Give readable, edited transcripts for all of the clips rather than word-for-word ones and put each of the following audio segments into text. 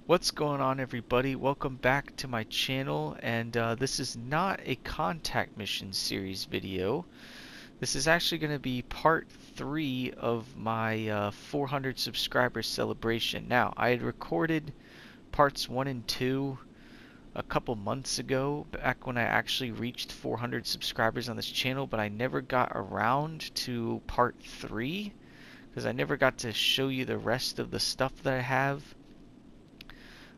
What's going on, everybody? Welcome back to my channel, and this is not a contact mission series video. This is actually going to be part 3 of my 400 subscriber celebration. Now, I had recorded parts 1 and 2 a couple months ago, back when I actually reached 400 subscribers on this channel, but I never got around to part 3 because I never got to show you the rest of the stuff that I have.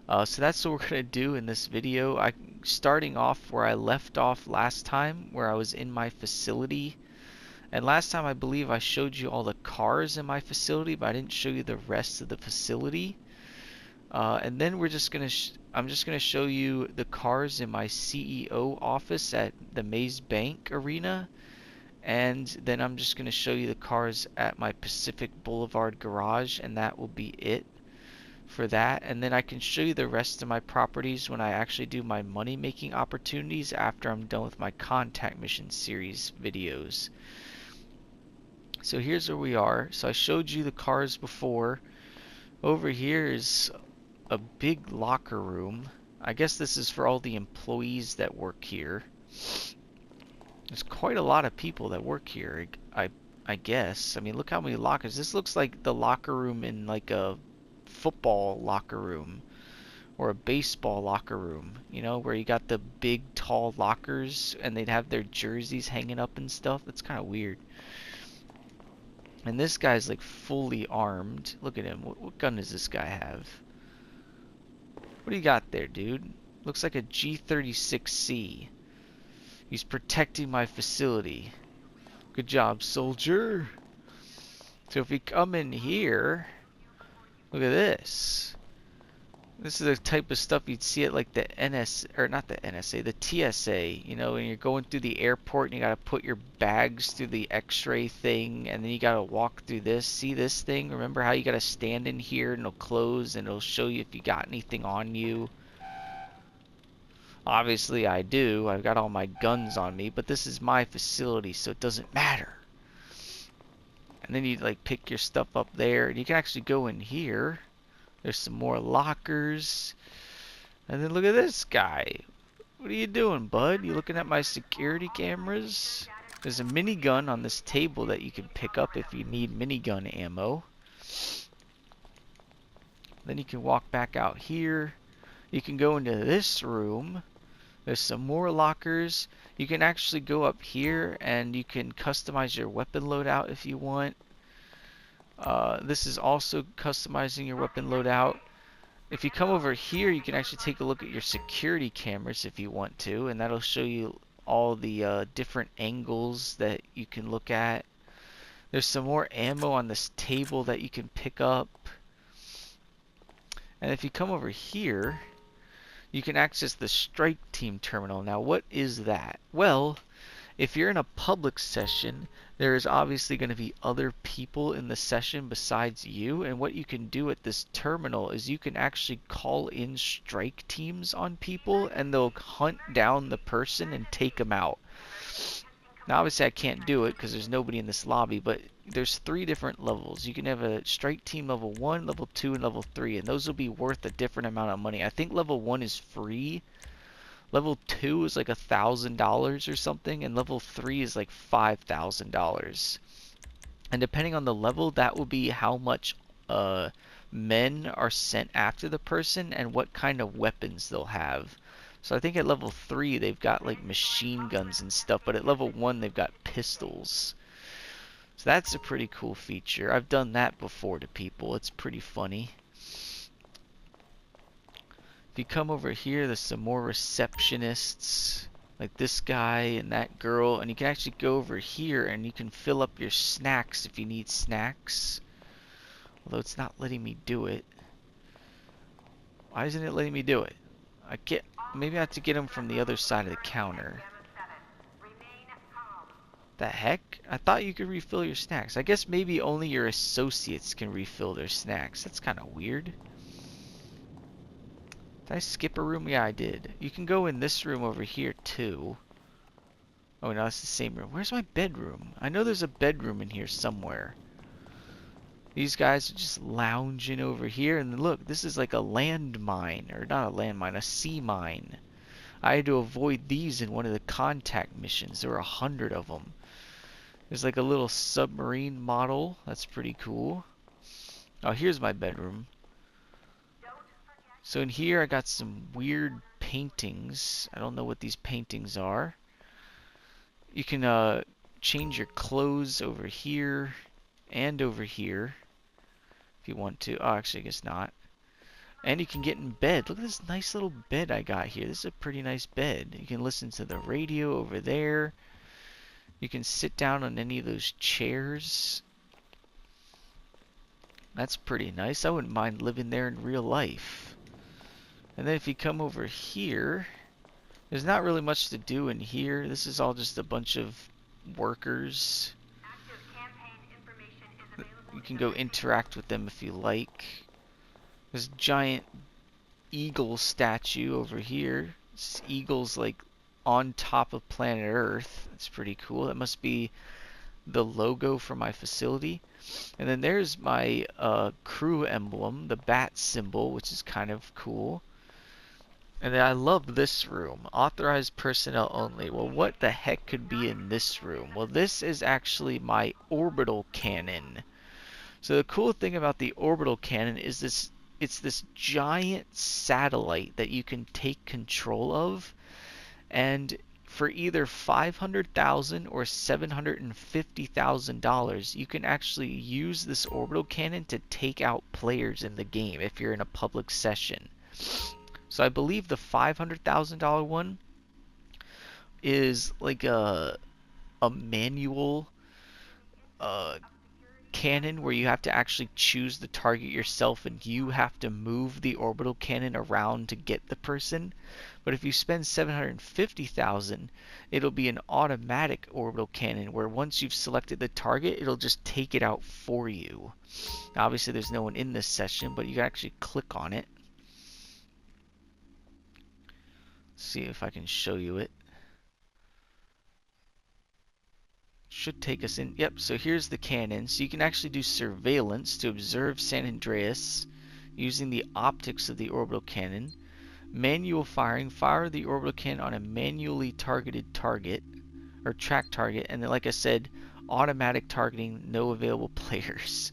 So that's what we're going to do in this video. Starting off where I left off last time, where I was in my facility. And last time I believe I showed you all the cars in my facility, but I didn't show you the rest of the facility. And then I'm just going to show you the cars in my CEO office at the Maze Bank Arena. And then I'm just going to show you the cars at my Pacific Boulevard garage, and that will be it for that. And then I can show you the rest of my properties when I actually do my money making opportunities after I'm done with my contact mission series videos. So here's where we are. So I showed you the cars before. Over here is a big locker room. I guess this is for all the employees that work here. There's quite a lot of people that work here, I guess. I mean, look how many lockers. This looks like the locker room in like a football locker room or a baseball locker room, you know, where you got the big tall lockers and they'd have their jerseys hanging up and stuff. That's kind of weird. And this guy's like fully armed. Look at him. What gun does this guy have? What do you got there, dude? Looks like a G36C. He's protecting my facility. Good job, soldier. So if we come in here, look at this. This is the type of stuff you'd see at like the or not the NSA, the TSA. You know, when you're going through the airport and you gotta put your bags through the X-ray thing, and then you gotta walk through this. See this thing? Remember how you gotta stand in here and it'll close and it'll show you if you got anything on you? Obviously I do. I've got all my guns on me, but this is my facility, so it doesn't matter. And then you like pick your stuff up there, and you can actually go in here. There's some more lockers. And then look at this guy. What are you doing, bud? You looking at my security cameras? There's a minigun on this table that you can pick up if you need minigun ammo. Then you can walk back out here. You can go into this room. There's some more lockers. You can actually go up here and you can customize your weapon loadout if you want. This is also customizing your weapon loadout. If you come over here, you can actually take a look at your security cameras if you want to, and that'll show you all the different angles that you can look at. There's some more ammo on this table that you can pick up. And if you come over here, you can access the strike team terminal. Now, what is that? Well, if you're in a public session, there is obviously going to be other people in the session besides you, and what you can do at this terminal is you can actually call in strike teams on people, and they'll hunt down the person and take them out. Now, obviously I can't do it because there's nobody in this lobby, but there's 3 different levels. You can have a strike team level 1, level 2, and level 3, and those will be worth a different amount of money. I think level 1 is free. Level 2 is like $1,000 or something, and level 3 is like $5,000. And depending on the level, that will be how much men are sent after the person and what kind of weapons they'll have. So I think at level 3 they've got like machine guns and stuff, but at level 1 they've got pistols. So that's a pretty cool feature. I've done that before to people. It's pretty funny. If you come over here, there's some more receptionists, like this guy and that girl, and you can actually go over here and you can fill up your snacks if you need snacks. Although it's not letting me do it. Why isn't it letting me do it? Maybe I have to get them from the other side of the counter. The heck? I thought you could refill your snacks. I guess maybe only your associates can refill their snacks. That's kind of weird. Did I skip a room? Yeah, I did. You can go in this room over here, too. Oh, no, it's the same room. Where's my bedroom? I know there's a bedroom in here somewhere. These guys are just lounging over here, and look, this is like a landmine, or not a landmine, a sea mine. I had to avoid these in one of the contact missions. There were 100 of them. There's like a little submarine model. That's pretty cool. Oh, here's my bedroom. So in here I got some weird paintings. I don't know what these paintings are. You can change your clothes over here and over here if you want to. Oh, actually I guess not. And you can get in bed. Look at this nice little bed I got here. This is a pretty nice bed. You can listen to the radio over there. You can sit down on any of those chairs. That's pretty nice. I wouldn't mind living there in real life. And then if you come over here, there's not really much to do in here. This is all just a bunch of workers. You can go interact with them if you like. There's a giant eagle statue over here. This eagle's like on top of planet Earth. That's pretty cool. That must be the logo for my facility. And then there's my crew emblem, the bat symbol, which is kind of cool. And then I love this room, authorized personnel only. Well, what the heck could be in this room? Well, this is actually my orbital cannon. So the cool thing about the orbital cannon is it's this giant satellite that you can take control of, and for either $500,000 or $750,000, you can actually use this orbital cannon to take out players in the game if you're in a public session. So I believe the $500,000 one is like a manual cannon where you have to actually choose the target yourself, and you have to move the orbital cannon around to get the person. But if you spend $750,000, it'll be an automatic orbital cannon where once you've selected the target, it'll just take it out for you. Now, obviously there's no one in this session, but you can actually click on it. See if I can show you it. Should take us in. Yep, so here's the cannon. So you can actually do surveillance to observe San Andreas using the optics of the orbital cannon. Manual firing. Fire the orbital cannon on a manually targeted target or track target. And then, like I said, automatic targeting, no available players.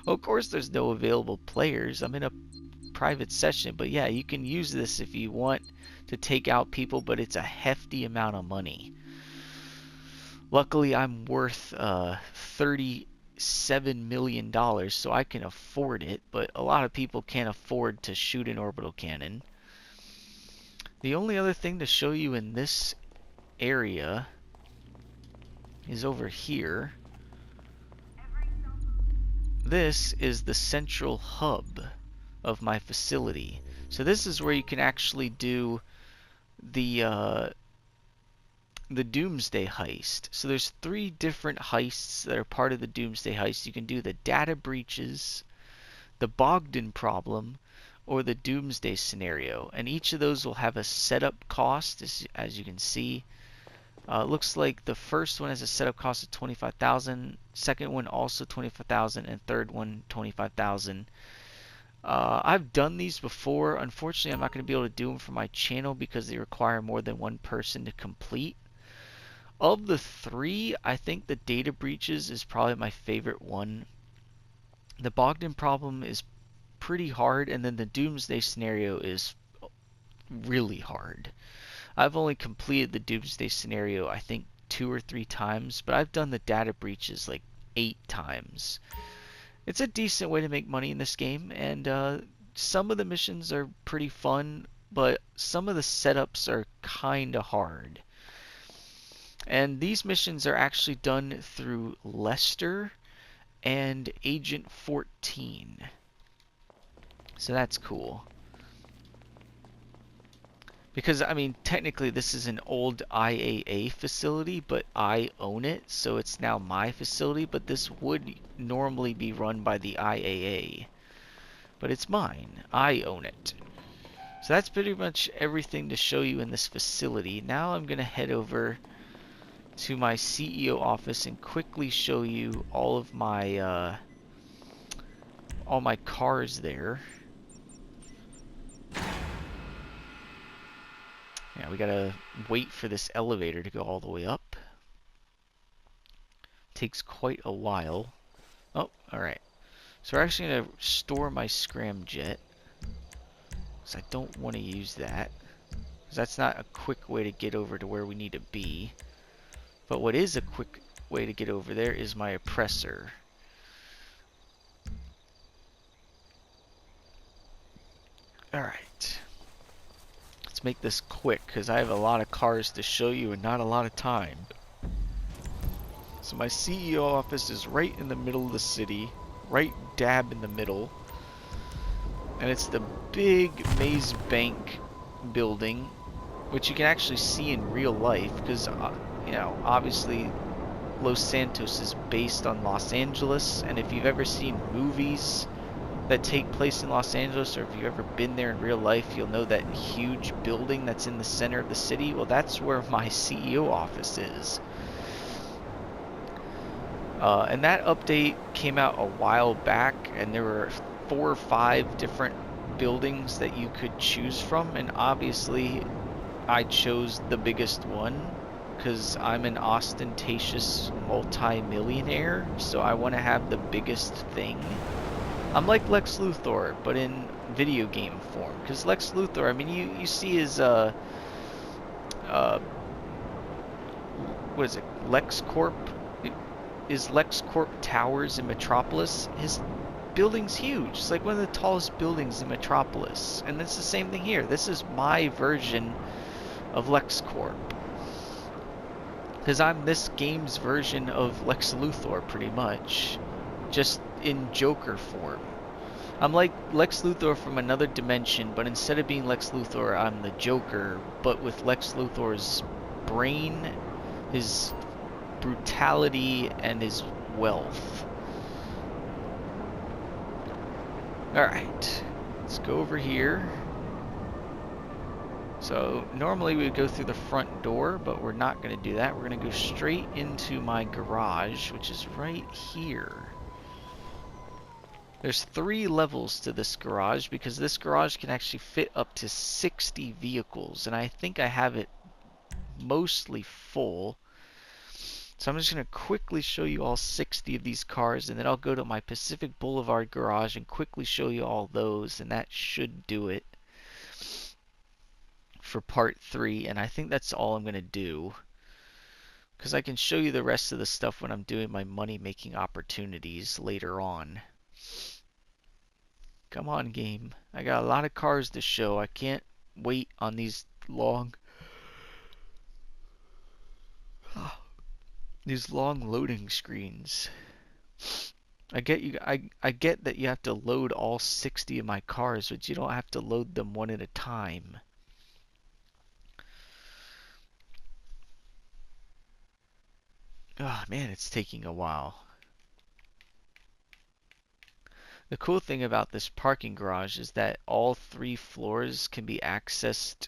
Well, of course there's no available players. I'm in a private session, but yeah, you can use this if you want to take out people, but it's a hefty amount of money. Luckily, I'm worth $37 million, so I can afford it, but a lot of people can't afford to shoot an orbital cannon. The only other thing to show you in this area is over here. This is the central hub of my facility. So this is where you can actually do the Doomsday Heist. So there's 3 different heists that are part of the Doomsday Heist. You can do the data breaches, the Bogdan problem, or the Doomsday scenario. And each of those will have a setup cost, as you can see. It looks like the first one has a setup cost of $25,000, second one also $25,000, and third one $25,000. I've done these before. Unfortunately, I'm not going to be able to do them for my channel because they require more than one person to complete. Of the 3, I think the data breaches is probably my favorite one. The Bogdan problem is pretty hard, and then the Doomsday scenario is really hard. I've only completed the Doomsday scenario, I think, 2 or 3 times, but I've done the data breaches like 8 times. It's a decent way to make money in this game, and some of the missions are pretty fun, but some of the setups are kinda hard. And these missions are actually done through Lester and Agent 14. So that's cool. Because, I mean, technically this is an old IAA facility, but I own it, so it's now my facility, but this would normally be run by the IAA. But it's mine. I own it. So that's pretty much everything to show you in this facility. Now I'm going to head over to my CEO office and quickly show you all of my all my cars there. Yeah, we gotta wait for this elevator to go all the way up. Takes quite a while. Oh, alright. So we're actually gonna store my scramjet, because I don't want to use that, because that's not a quick way to get over to where we need to be. But what is a quick way to get over there is my oppressor. Alright. Let's make this quick, because I have a lot of cars to show you and not a lot of time. So my CEO office is right in the middle of the city, right dab in the middle. And it's the big Maze Bank building, which you can actually see in real life, because, you know, obviously Los Santos is based on Los Angeles, and if you've ever seen movies that take place in Los Angeles, or if you've ever been there in real life, you'll know that huge building that's in the center of the city. Well, that's where my CEO office is. And that update came out a while back, and there were 4 or 5 different buildings that you could choose from, and obviously I chose the biggest one because I'm an ostentatious multi-millionaire, so I want to have the biggest thing. I'm like Lex Luthor, but in video game form, because Lex Luthor, I mean, you see his what is it, LexCorp? Is LexCorp Towers in Metropolis? His building's huge. It's like one of the tallest buildings in Metropolis. And it's the same thing here. This is my version of LexCorp. Because I'm this game's version of Lex Luthor, pretty much. Just in Joker form. I'm like Lex Luthor from another dimension, but instead of being Lex Luthor, I'm the Joker, but with Lex Luthor's brain, his brutality, and his wealth. Alright, let's go over here. So normally we would go through the front door, but we're not going to do that. We're going to go straight into my garage, which is right here. There's 3 levels to this garage, because this garage can actually fit up to 60 vehicles, and I think I have it mostly full. So I'm just going to quickly show you all 60 of these cars, and then I'll go to my Pacific Boulevard garage and quickly show you all those, and that should do it for part 3. And I think that's all I'm going to do, because I can show you the rest of the stuff when I'm doing my money-making opportunities later on. Come on, game. I got a lot of cars to show. I can't wait on these long loading screens. I get that you have to load all 60 of my cars, but you don't have to load them one at a time. Oh man, it's taking a while. The cool thing about this parking garage is that all 3 floors can be accessed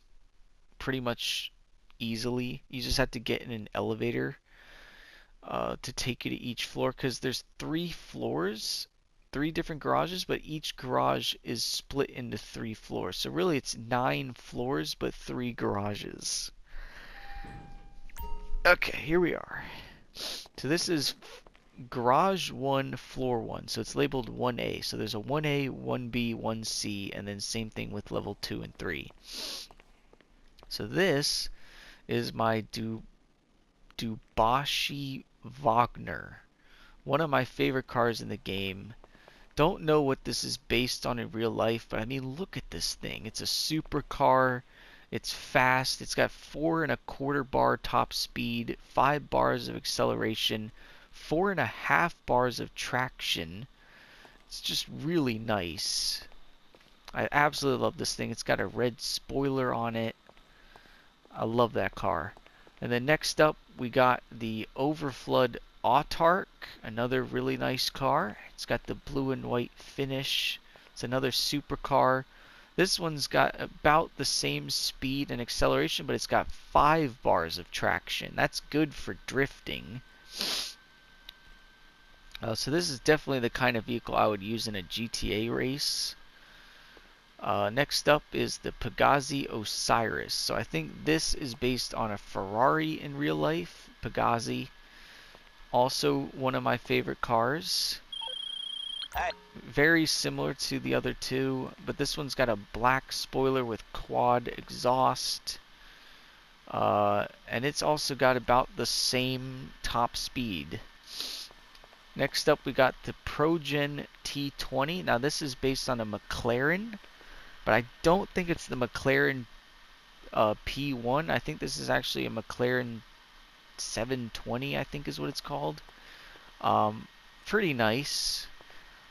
pretty much easily. You just have to get in an elevator to take you to each floor, because there's 3 floors, 3 different garages, but each garage is split into 3 floors. So really it's 9 floors, but 3 garages. Okay, here we are. So this is Garage 1, Floor 1. So it's labeled 1A. So there's a 1A, 1B, 1C, and then same thing with level 2 and 3. So this is my Dubashi Wagner. One of my favorite cars in the game. Don't know what this is based on in real life, but I mean, look at this thing. It's a supercar. It's fast. It's got 4.25 bar top speed, 5 bars of acceleration, 4.5 bars of traction. It's just really nice. I absolutely love this thing. It's got a red spoiler on it. I love that car. And then next up, we got the Overflood Autark, another really nice car. It's got the blue and white finish. It's another supercar. This one's got about the same speed and acceleration, but it's got 5 bars of traction. That's good for drifting. So this is definitely the kind of vehicle I would use in a GTA race. Next up is the Pegassi Osiris. So I think this is based on a Ferrari in real life. Pegassi, also one of my favorite cars. Very similar to the other two, but this one's got a black spoiler with quad exhaust. And it's also got about the same top speed. Next up, we got the ProGen T20. Now, this is based on a McLaren, but I don't think it's the McLaren P1. I think this is actually a McLaren 720, I think is what it's called. Pretty nice.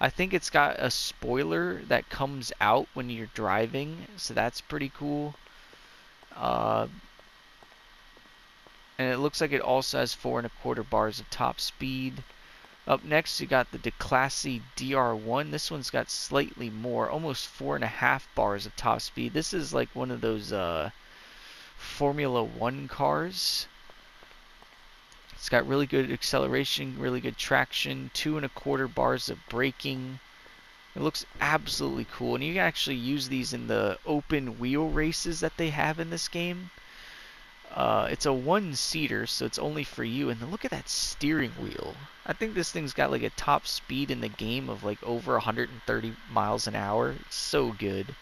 I think it's got a spoiler that comes out when you're driving, so that's pretty cool. And it looks like it also has 4.25 bars of top speed. Up next, you got the Declasse DR1. This one's got slightly more, almost 4.5 bars of top speed. This is like one of those Formula One cars. It's got really good acceleration, really good traction, 2.25 bars of braking. It looks absolutely cool, and you can actually use these in the open wheel races that they have in this game. It's a one-seater, so it's only for you. And look at that steering wheel. I think this thing's got like a top speed in the game of like over 130 miles an hour. It's so good.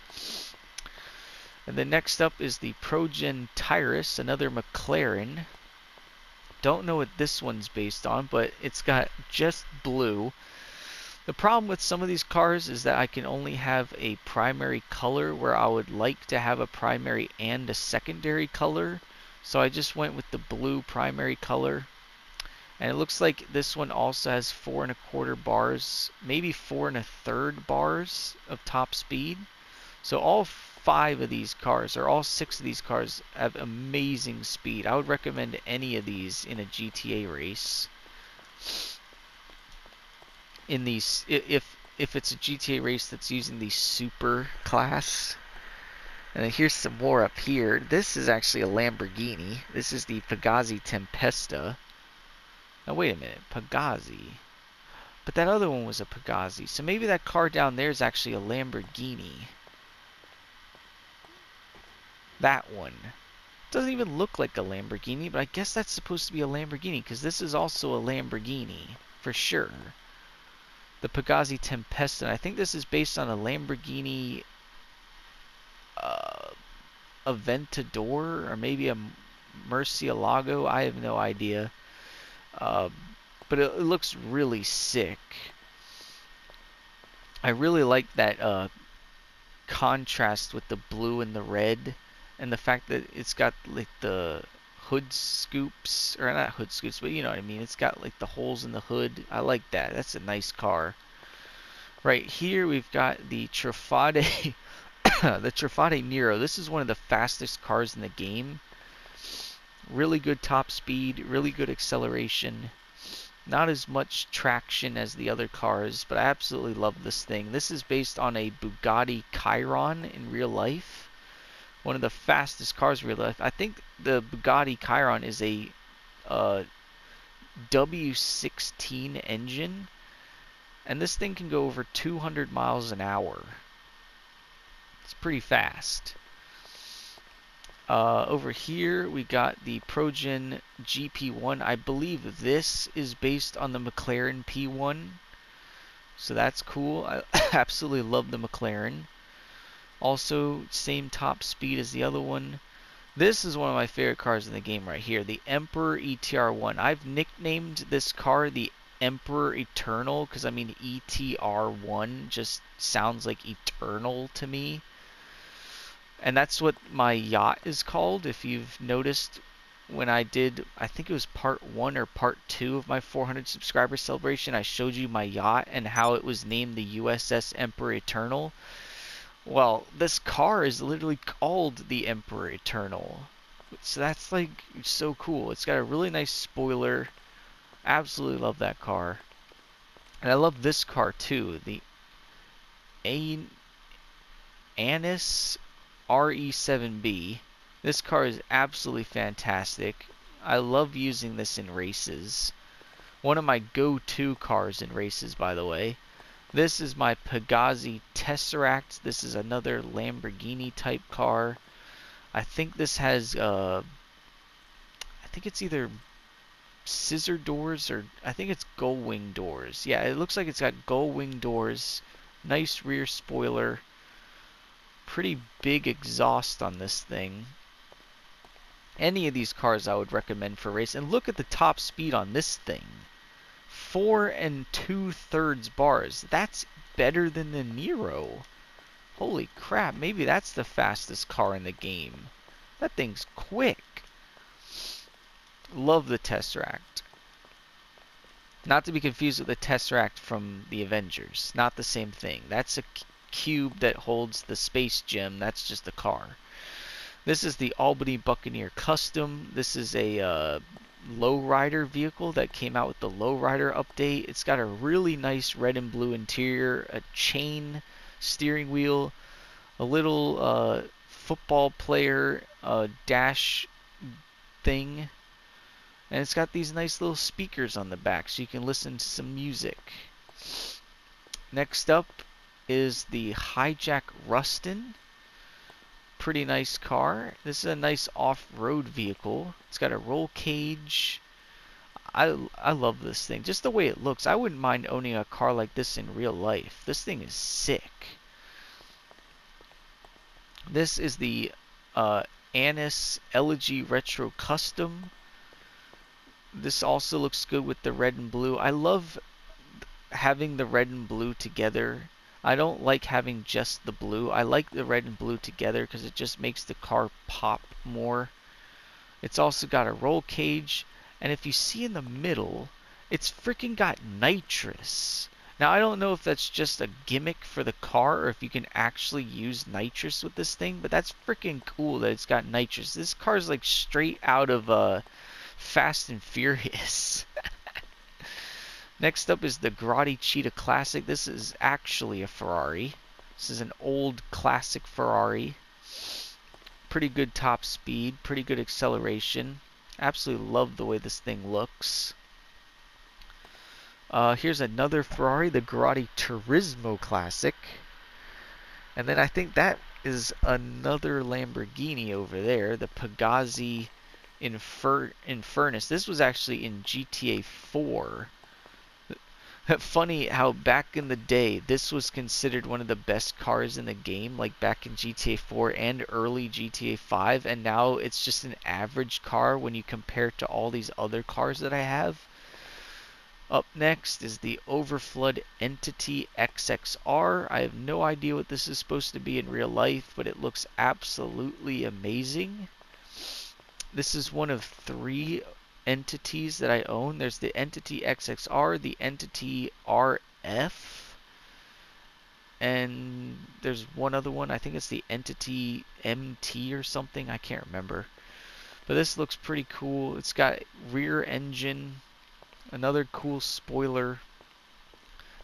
And then next up is the ProGen Tyrus, another McLaren. Don't know what this one's based on, but it's got just blue. The problem with some of these cars is that I can only have a primary color, where I would like to have a primary and a secondary color. So I just went with the blue primary color. And it looks like this one also has 4.25 bars, maybe 4.33 bars of top speed. So all 5 of these cars, or all 6 of these cars, have amazing speed. I would recommend any of these in a GTA race. In these, if it's a GTA race that's using the super class. And then here's some more up here. This is actually a Lamborghini. This is the Pegassi Tempesta. Now wait a minute, Pegassi. But that other one was a Pegassi. So maybe that car down there is actually a Lamborghini. That one. Doesn't even look like a Lamborghini, but I guess that's supposed to be a Lamborghini, because this is also a Lamborghini, for sure. The Pegassi Tempesta. I think this is based on a Lamborghini Aventador, or maybe a Murcielago. I have no idea. But it looks really sick. I really like that contrast with the blue and the red, and the fact that it's got like the hood scoops, or not hood scoops, but you know what I mean. It's got like the holes in the hood. I like that. That's a nice car. Right here we've got the Trifade the Trifade Nero. This is one of the fastest cars in the game. Really good top speed, really good acceleration. Not as much traction as the other cars, but I absolutely love this thing. This is based on a Bugatti Chiron in real life. One of the fastest cars in real life. I think the Bugatti Chiron is a W16 engine, and this thing can go over 200 miles an hour. It's pretty fast. Over here we got the ProGen GP1. I believe this is based on the McLaren P1, so that's cool. I absolutely love the McLaren. Also, same top speed as the other one. This is one of my favorite cars in the game right here, the Emperor ETR1. I've nicknamed this car the Emperor Eternal because, I mean, ETR1 just sounds like eternal to me. And that's what my yacht is called. If you've noticed, when I did, I think it was part 1 or part 2 of my 400 subscriber celebration, I showed you my yacht and how it was named the USS Emperor Eternal. Well, this car is literally called the Emperor Eternal. So that's like so cool. It's got a really nice spoiler. Absolutely love that car. And I love this car too, the Anis RE7B. This car is absolutely fantastic. I love using this in races. One of my go-to cars in races, by the way. This is my Pegassi Tesseract. This is another Lamborghini type car. I think this has, I think it's either scissor doors or I think it's gull wing doors. Yeah, it looks like it's got gull wing doors. Nice rear spoiler. Pretty big exhaust on this thing. Any of these cars I would recommend for race. And look at the top speed on this thing. 4 2/3 bars. That's better than the Nero. Holy crap, maybe that's the fastest car in the game. That thing's quick. Love the Tesseract. Not to be confused with the Tesseract from the Avengers. Not the same thing. That's a cube that holds the space gem. That's just a car. This is the Albany Buccaneer Custom. This is a lowrider vehicle that came out with the lowrider update. It's got a really nice red and blue interior, a chain steering wheel, a little football player dash thing, and it's got these nice little speakers on the back so you can listen to some music. Next up is the Hijack Rustin. Pretty nice car. This is a nice off-road vehicle. It's got a roll cage. I love this thing. Just the way it looks. I wouldn't mind owning a car like this in real life. This thing is sick. This is the Annis Elegy Retro Custom. This also looks good with the red and blue. I love having the red and blue together. I don't like having just the blue. I like the red and blue together because it just makes the car pop more. It's also got a roll cage, and if you see in the middle, it's freaking got nitrous. Now I don't know if that's just a gimmick for the car or if you can actually use nitrous with this thing, but that's freaking cool that it's got nitrous. This car's like straight out of Fast and Furious. Next up is the Grotti Cheetah Classic. This is actually a Ferrari. This is an old classic Ferrari. Pretty good top speed, pretty good acceleration. Absolutely love the way this thing looks. Here's another Ferrari, the Grotti Turismo Classic. And then I think that is another Lamborghini over there, the Pegassi Infernus. This was actually in GTA 4. Funny how back in the day this was considered one of the best cars in the game, like back in GTA 4 and early GTA 5, and now it's just an average car when you compare it to all these other cars that I have. Up next is the Overflood Entity XXR. I have no idea what this is supposed to be in real life, but it looks absolutely amazing. This is one of 3 entities that I own. There's the Entity XXR, the Entity RF, and there's one other one. I think it's the Entity MT or something. I can't remember. But this looks pretty cool. It's got rear engine, another cool spoiler.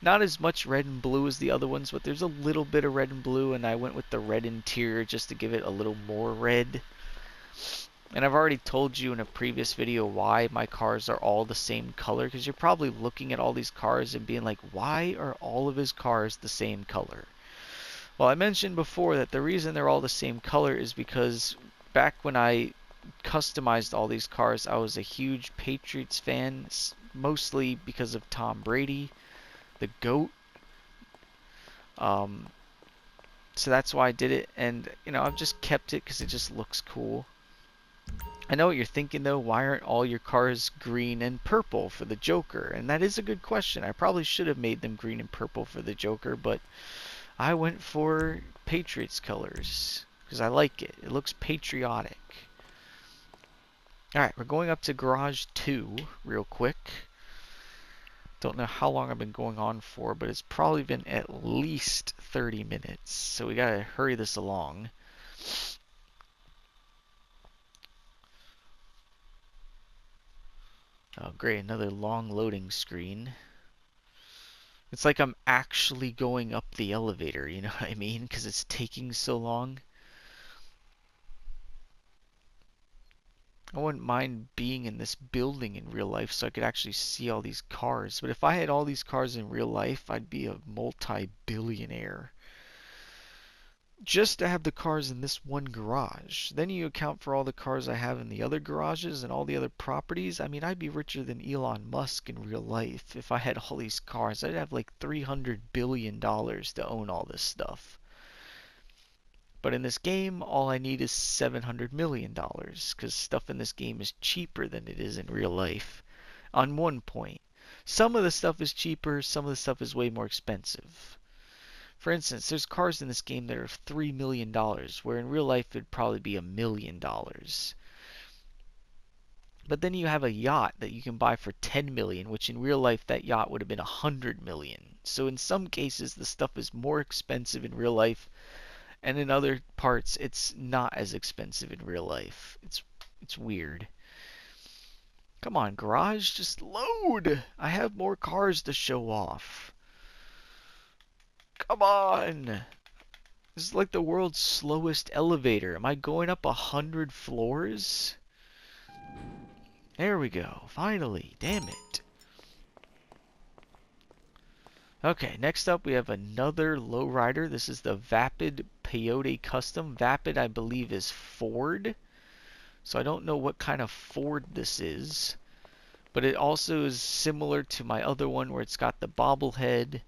Not as much red and blue as the other ones, but there's a little bit of red and blue, and I went with the red interior just to give it a little more red. And I've already told you in a previous video why my cars are all the same color, because you're probably looking at all these cars and being like, why are all of his cars the same color? Well, I mentioned before that the reason they're all the same color is because back when I customized all these cars, I was a huge Patriots fan, mostly because of Tom Brady, the GOAT. So that's why I did it, and you know, I've just kept it because it just looks cool. I know what you're thinking though, why aren't all your cars green and purple for the Joker? And that is a good question. I probably should have made them green and purple for the Joker, but I went for Patriots colors because I like it. It looks patriotic. Alright, we're going up to Garage 2 real quick. Don't know how long I've been going on for, but it's probably been at least 30 minutes. So we gotta hurry this along. Oh great, another long loading screen. It's like I'm actually going up the elevator, you know what I mean? Because it's taking so long. I wouldn't mind being in this building in real life so I could actually see all these cars. But if I had all these cars in real life, I'd be a multi-billionaire. Just to have the cars in this one garage. Then you account for all the cars I have in the other garages and all the other properties. I mean, I'd be richer than Elon Musk in real life if I had all these cars. I'd have like $300 billion to own all this stuff. But in this game, all I need is $700 million because stuff in this game is cheaper than it is in real life. On one point, some of the stuff is cheaper, some of the stuff is way more expensive. For instance, there's cars in this game that are $3 million, where in real life it'd probably be $1 million. But then you have a yacht that you can buy for 10 million, which in real life that yacht would have been 100 million. So in some cases the stuff is more expensive in real life, and in other parts it's not as expensive in real life. It's weird. Come on, garage, just load. I have more cars to show off. Come on. This is like the world's slowest elevator. Am I going up 100 floors? There we go. Finally. Damn it. Okay, next up we have another lowrider. This is the Vapid Peyote Custom. Vapid, I believe, is Ford. So I don't know what kind of Ford this is. But it also is similar to my other one where it's got the bobblehead.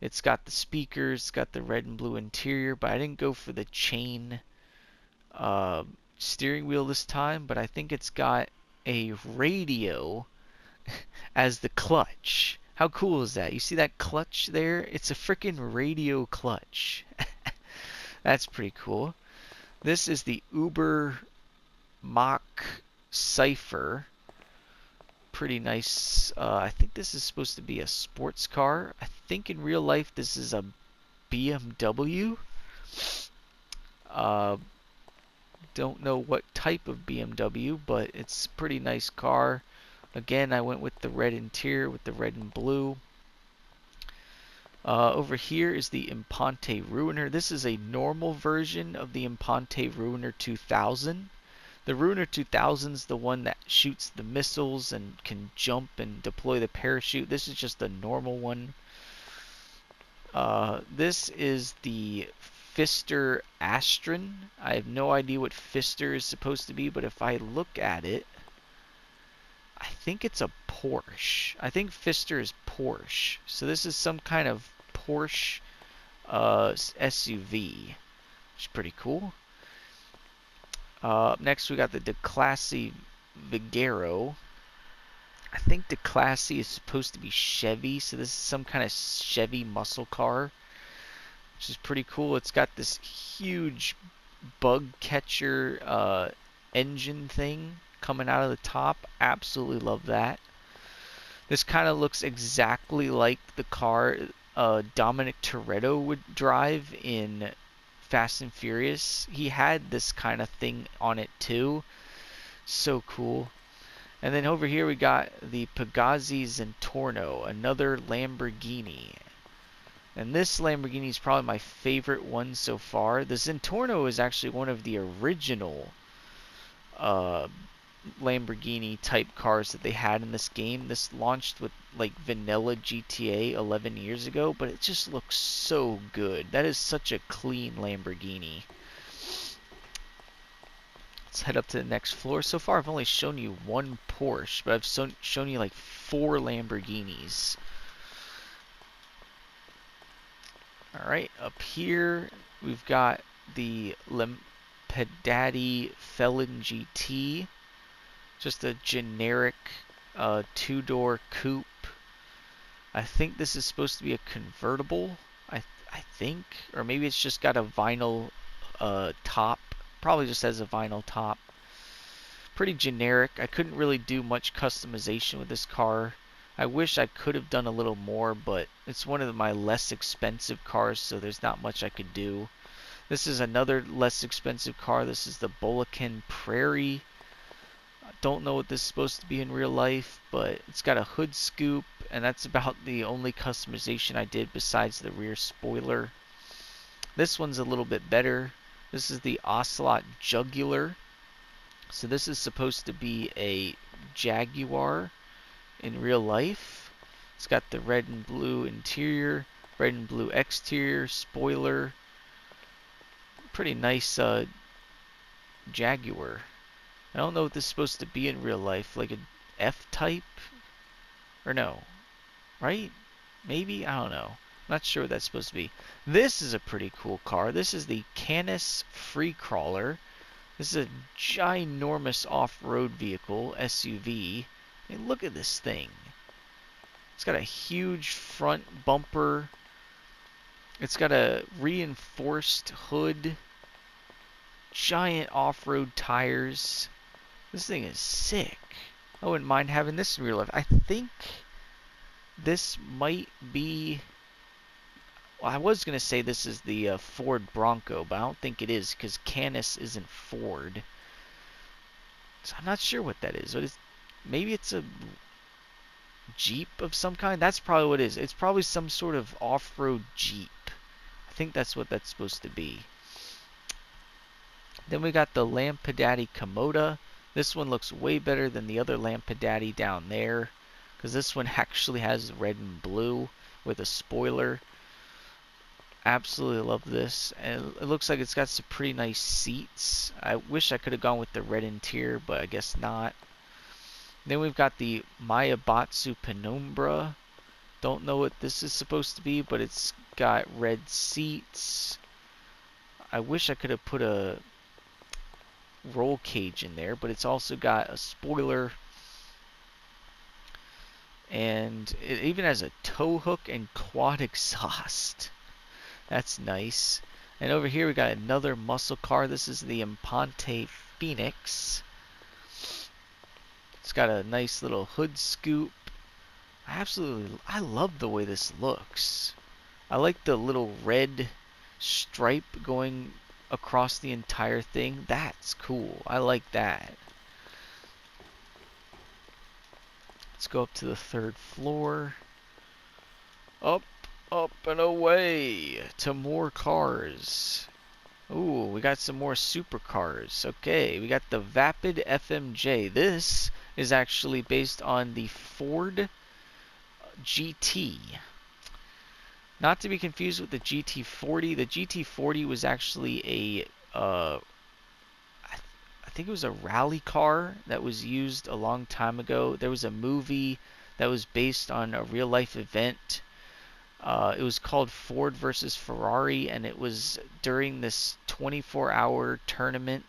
It's got the speakers. It's got the red and blue interior. But I didn't go for the chain steering wheel this time. But I think it's got a radio as the clutch. How cool is that? You see that clutch there? It's a freaking radio clutch. That's pretty cool. This is the Uber Mach Cypher. Pretty nice. I think this is supposed to be a sports car. I think in real life this is a BMW. Don't know what type of BMW, but it's a pretty nice car. Again, I went with the red interior with the red and blue. Over here is the Impante Ruiner. This is a normal version of the Impante Ruiner 2000. The Ruiner 2000 is the one that shoots the missiles and can jump and deploy the parachute. This is just the normal one. This is the Pfister Astron. I have no idea what Pfister is supposed to be, but if I look at it, I think it's a Porsche. I think Pfister is Porsche. So this is some kind of Porsche SUV, which is pretty cool. Next we got the Declasse Vigero. I think Declasse is supposed to be Chevy, so this is some kind of Chevy muscle car, which is pretty cool. It's got this huge bug catcher engine thing coming out of the top. Absolutely love that. This kind of looks exactly like the car Dominic Toretto would drive in Fast and Furious. He had this kind of thing on it too. So cool. And then over here we got the Pegassi Zentorno, another Lamborghini. And this Lamborghini is probably my favorite one so far. The Zentorno is actually one of the original Lamborghini type cars that they had in this game. This launched with like vanilla GTA 11 years ago, but it just looks so good. That is such a clean Lamborghini. Let's head up to the next floor. So far I've only shown you one Porsche, but I've shown you like 4 Lamborghinis. Alright, up here we've got the Lampadati Felon GT. Just a generic 2-door coupe. I think this is supposed to be a convertible. I think, or maybe it's just got a vinyl top. Probably just has a vinyl top. Pretty generic. I couldn't really do much customization with this car. I wish I could have done a little more, but it's one of my less expensive cars, so there's not much I could do. This is another less expensive car. This is the Bolaken Prairie. I don't know what this is supposed to be in real life, but it's got a hood scoop, and that's about the only customization I did besides the rear spoiler. This one's a little bit better. This is the Ocelot Jugular. So this is supposed to be a Jaguar in real life. It's got the red and blue interior, red and blue exterior, spoiler. Pretty nice Jaguar. I don't know what this is supposed to be in real life, like an F-type? Or no, right? Maybe? I don't know. Not sure what that's supposed to be. This is a pretty cool car. This is the Canis Freecrawler. This is a ginormous off-road vehicle, SUV. I mean, look at this thing. It's got a huge front bumper. It's got a reinforced hood. Giant off-road tires. This thing is sick. I wouldn't mind having this in real life. I think this might be... Well, I was going to say this is the Ford Bronco, but I don't think it is because Canis isn't Ford. So I'm not sure what that is. Maybe it's a Jeep of some kind? That's probably what it is. It's probably some sort of off-road Jeep. I think that's what that's supposed to be. Then we got the Lampadati Komoda. This one looks way better than the other Lampadati down there, because this one actually has red and blue with a spoiler. Absolutely love this. And it looks like it's got some pretty nice seats. I wish I could have gone with the red interior, but I guess not. Then we've got the Mayabatsu Penumbra. Don't know what this is supposed to be, but it's got red seats. I wish I could have put a roll cage in there, but it's also got a spoiler. And it even has a tow hook and quad exhaust. That's nice. And over here we got another muscle car. This is the Impante Phoenix. It's got a nice little hood scoop. I love the way this looks. I like the little red stripe going across the entire thing. That's cool. I like that. Let's go up to the third floor. Up and away to more cars. Ooh, we got some more supercars. Okay, we got the Vapid FMJ. This is actually based on the Ford GT. Not to be confused with the GT40. The GT40 was actually I think it was a rally car that was used a long time ago. There was a movie that was based on a real life event. It was called Ford versus Ferrari, and it was during this 24-hour tournament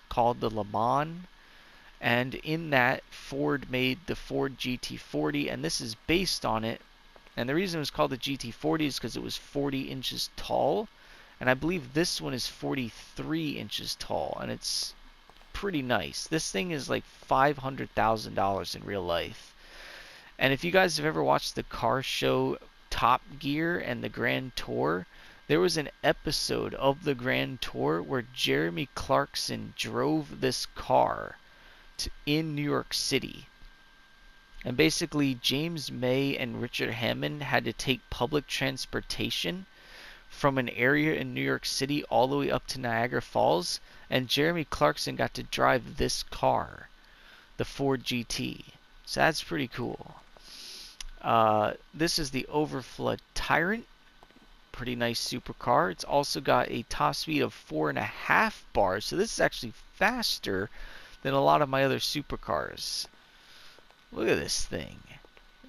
called the Le Mans. And in that, Ford made the Ford GT40, and this is based on it. And the reason it was called the GT40 is because it was 40 inches tall. And I believe this one is 43 inches tall, and it's pretty nice. This thing is like $500,000 in real life. And if you guys have ever watched the car show Top Gear and the Grand Tour, there was an episode of the Grand Tour where Jeremy Clarkson drove this car in New York City. And basically James May and Richard Hammond had to take public transportation from an area in New York City all the way up to Niagara Falls, and Jeremy Clarkson got to drive this car, the Ford GT. So that's pretty cool. This is the Overflood Tyrant. Pretty nice supercar. It's also got a top speed of 4.5 bars, so this is actually faster than a lot of my other supercars. Look at this thing.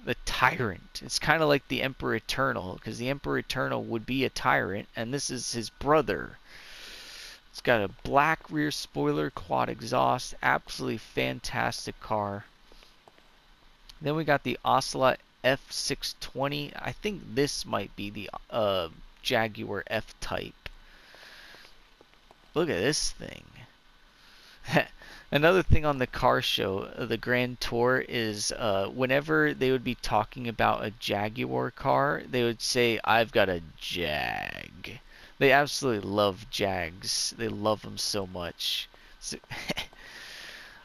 The Tyrant. It's kind of like the Emperor Eternal, because the Emperor Eternal would be a Tyrant, and this is his brother. It's got a black rear spoiler, quad exhaust. Absolutely fantastic car. Then we got the Ocelot F620. I think this might be the Jaguar F-Type. Look at this thing. Another thing on the car show, the Grand Tour, is whenever they would be talking about a Jaguar car, they would say, "I've got a Jag." They absolutely love Jags. They love them so much. So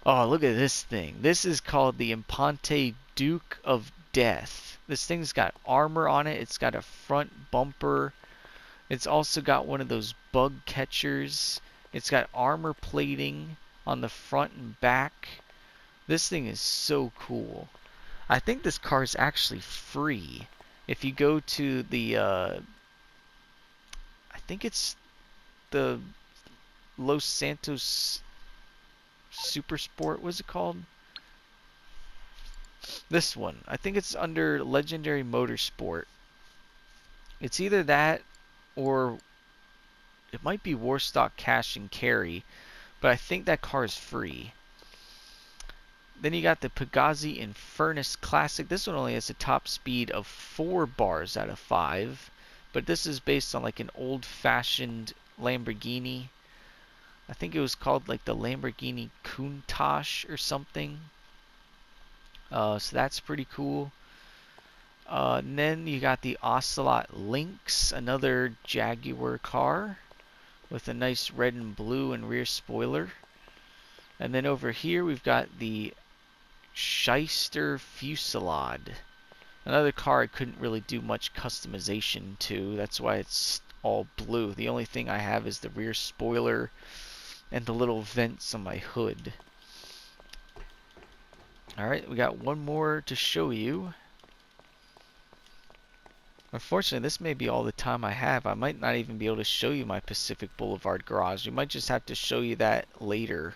oh, look at this thing. This is called the Impante Duke of Death. This thing's got armor on it. It's got a front bumper. It's also got one of those bug catchers. It's got armor plating. on the front and back. This thing is so cool. I think this car is actually free. If you go to the, I think it's the Los Santos Super Sport, what's it called? This one. I think it's under Legendary Motorsport. It's either that or it might be Warstock Cash and Carry, but I think that car is free. Then you got the Pagazzi Infernus Classic. This one only has a top speed of 4 bars out of 5, but this is based on like an old-fashioned Lamborghini. I think it was called like the Lamborghini Countach or something. So that's pretty cool. And then you got the Ocelot Lynx, another Jaguar car with a nice red and blue and rear spoiler. And then over here we've got the Shyster Fusillade, another car I couldn't really do much customization to. That's why it's all blue. The only thing I have is the rear spoiler and the little vents on my hood. Alright, we got one more to show you. Unfortunately, this may be all the time I have. I might not even be able to show you my Pacific Boulevard garage. We might just have to show you that later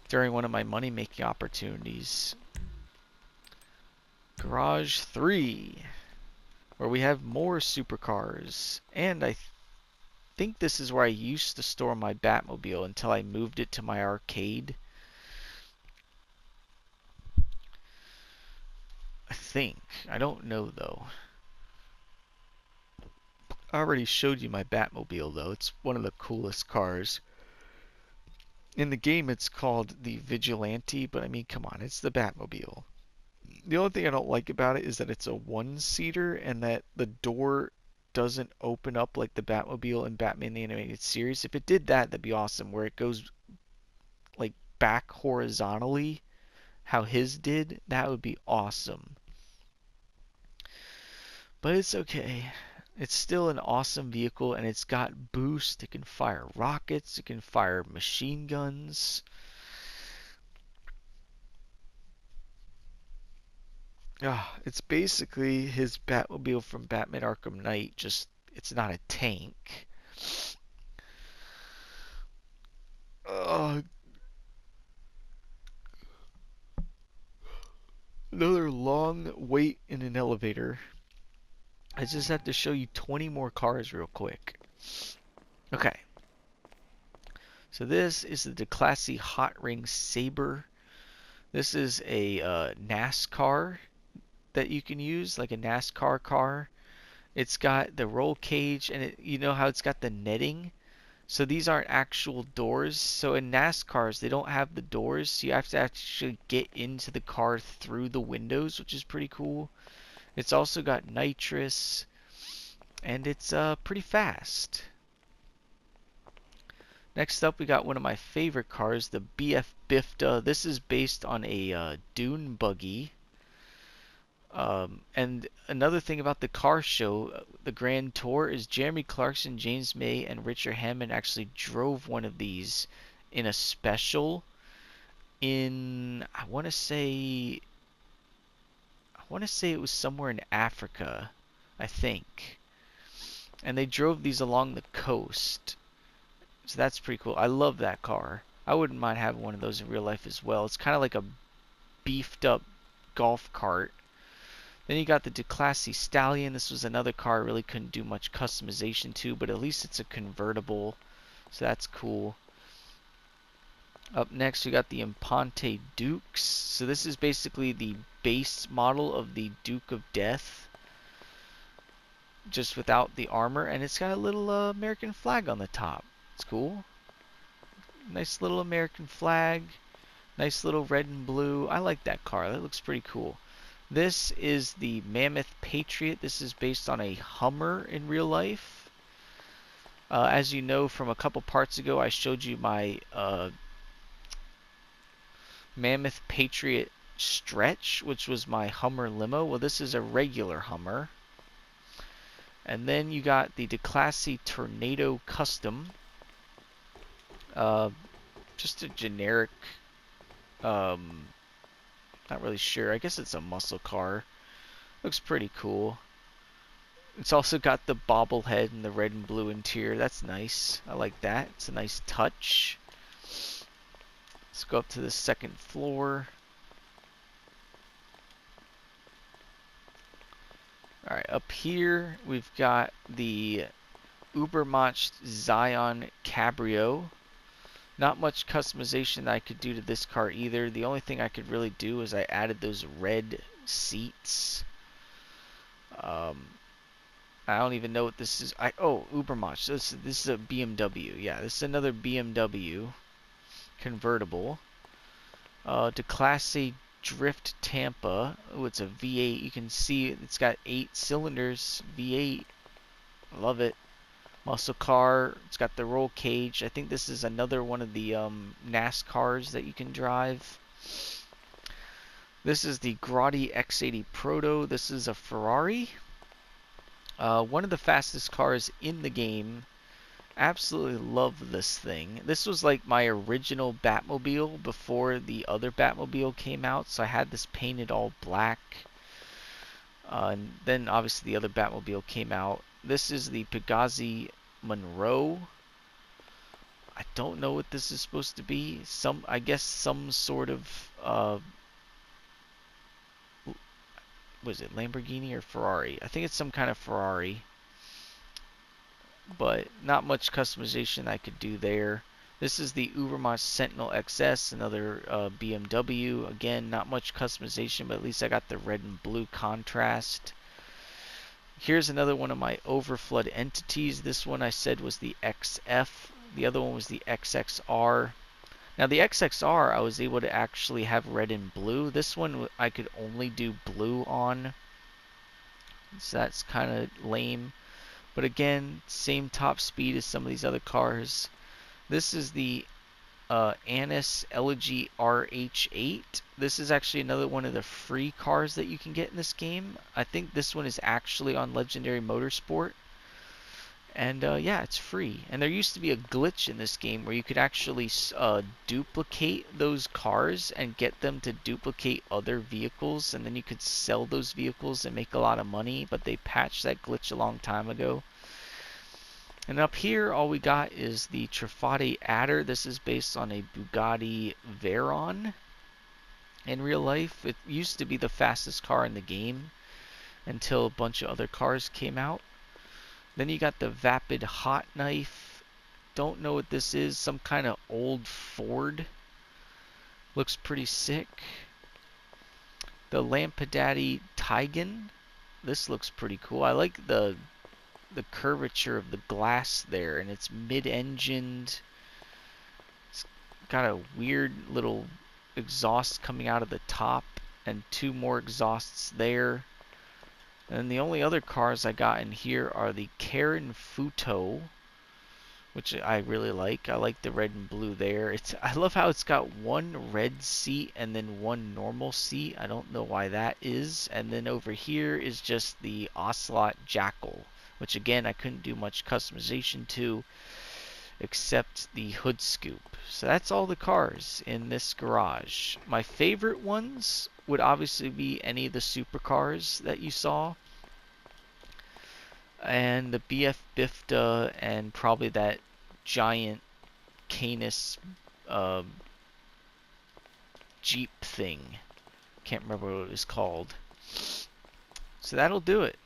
during one of my money-making opportunities. Garage 3, where we have more supercars. And I think this is where I used to store my Batmobile until I moved it to my arcade. I think. I don't know, though. I already showed you my Batmobile, though. It's one of the coolest cars. In the game, it's called the Vigilante, but I mean, come on, it's the Batmobile. The only thing I don't like about it is that it's a one-seater and that the door doesn't open up like the Batmobile in Batman the Animated Series. If it did that, that'd be awesome, where it goes like back horizontally, how his did. That would be awesome. But it's okay. It's still an awesome vehicle, and it's got boost. It can fire rockets. It can fire machine guns. It's basically his Batmobile from Batman Arkham Knight, just it's not a tank. Another long wait in an elevator. I just have to show you 20 more cars real quick. Okay. So this is the Declasse Hot Ring Sabre. This is a NASCAR that you can use, like a NASCAR car. It's got the roll cage, and you know how it's got the netting? So these aren't actual doors. So in NASCARs, they don't have the doors, so you have to actually get into the car through the windows, which is pretty cool. It's also got nitrous, and it's pretty fast. Next up, we got one of my favorite cars, the BF Bifta. This is based on a dune buggy. And another thing about the car show, the Grand Tour, is Jeremy Clarkson, James May, and Richard Hammond actually drove one of these in a special in, I want to say it was somewhere in Africa, I think. And they drove these along the coast. So that's pretty cool. I love that car. I wouldn't mind having one of those in real life as well. It's kind of like a beefed up golf cart. Then you got the Declasse Stallion. This was another car I really couldn't do much customization to, but at least it's a convertible, so that's cool. Up next, we got the Impante Dukes. So this is basically the base model of the Duke of Death, just without the armor, and it's got a little American flag on the top. It's cool. Nice little American flag. Nice little red and blue. I like that car. That looks pretty cool. This is the Mammoth Patriot. This is based on a Hummer in real life. As you know from a couple parts ago, I showed you my Mammoth Patriot Stretch, which was my Hummer limo. Well, this is a regular Hummer. And then you got the Declasse Tornado Custom. just a generic, not really sure. I guess it's a muscle car. Looks pretty cool. It's also got the bobblehead and the red and blue interior. That's nice. I like that. It's a nice touch. Let's go up to the second floor. Alright, up here we've got the Ubermacht Zion Cabrio. Not much customization that I could do to this car either. The only thing I could really do is I added those red seats. I don't even know what this is. Oh, Ubermacht. This is a BMW. Yeah, this is another BMW convertible. To Class A Drift Tampa. Oh, it's a V8. You can see it's got 8 cylinders. V8. Love it. Muscle car. It's got the roll cage. I think this is another one of the NASCARs that you can drive. This is the Grotti X80 Proto. This is a Ferrari. One of the fastest cars in the game. Absolutely love this thing. This was like my original Batmobile before the other Batmobile came out, so I had this painted all black. And then obviously the other Batmobile came out. This is the Pegazi Monroe. I don't know what this is supposed to be. I guess some sort of was it Lamborghini or Ferrari? I think it's some kind of Ferrari. But not much customization I could do there. This is the Ubermacht Sentinel XS, another BMW. Again, not much customization, but at least I got the red and blue contrast. Here's another one of my overflood entities. This one I said was the XF. The other one was the XXR. Now the XXR I was able to actually have red and blue. This one I could only do blue on. So that's kind of lame. But again, same top speed as some of these other cars. This is the Annis Elegy RH8. This is actually another one of the free cars that you can get in this game. I think this one is actually on Legendary Motorsport. And yeah, it's free. And there used to be a glitch in this game where you could actually duplicate those cars and get them to duplicate other vehicles, and then you could sell those vehicles and make a lot of money, but they patched that glitch a long time ago. And up here, all we got is the Trifade Adder. This is based on a Bugatti Veyron. In real life, it used to be the fastest car in the game until a bunch of other cars came out. Then you got the Vapid Hot Knife. Don't know what this is. Some kind of old Ford. Looks pretty sick. The Lampadati Tigan. This looks pretty cool. I like the curvature of the glass there, and it's mid-engined. It's got a weird little exhaust coming out of the top, and 2 more exhausts there. And the only other cars I got in here are the Karen Futo, which I really like. I like the red and blue there. I love how it's got 1 red seat and then 1 normal seat. I don't know why that is. And then over here is just the Ocelot Jackal, which again I couldn't do much customization to except the hood scoop. So that's all the cars in this garage. My favorite ones would obviously be any of the supercars that you saw, and the BF Bifta, and probably that giant Canis Jeep thing. Can't remember what it was called. So that'll do it.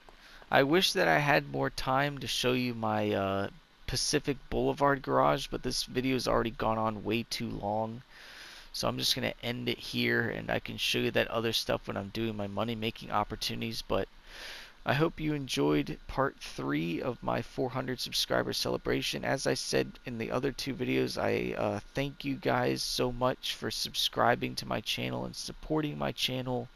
I wish that I had more time to show you my Pacific Boulevard garage, but this video has already gone on way too long. So I'm just going to end it here, and I can show you that other stuff when I'm doing my money making opportunities. But I hope you enjoyed part 3 of my 400 subscriber celebration. As I said in the other 2 videos, I thank you guys so much for subscribing to my channel and supporting my channel.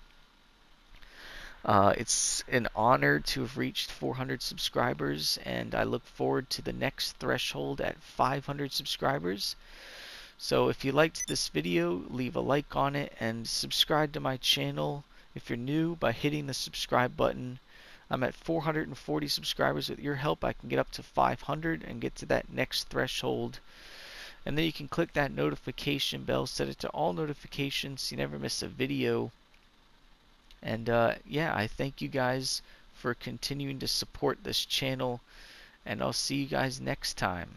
It's an honor to have reached 400 subscribers, and I look forward to the next threshold at 500 subscribers. So if you liked this video, leave a like on it and subscribe to my channel if you're new by hitting the subscribe button. I'm at 440 subscribers. With your help, I can get up to 500 and get to that next threshold. And then you can click that notification bell, set it to all notifications so you never miss a video. And yeah, I thank you guys for continuing to support this channel, and I'll see you guys next time.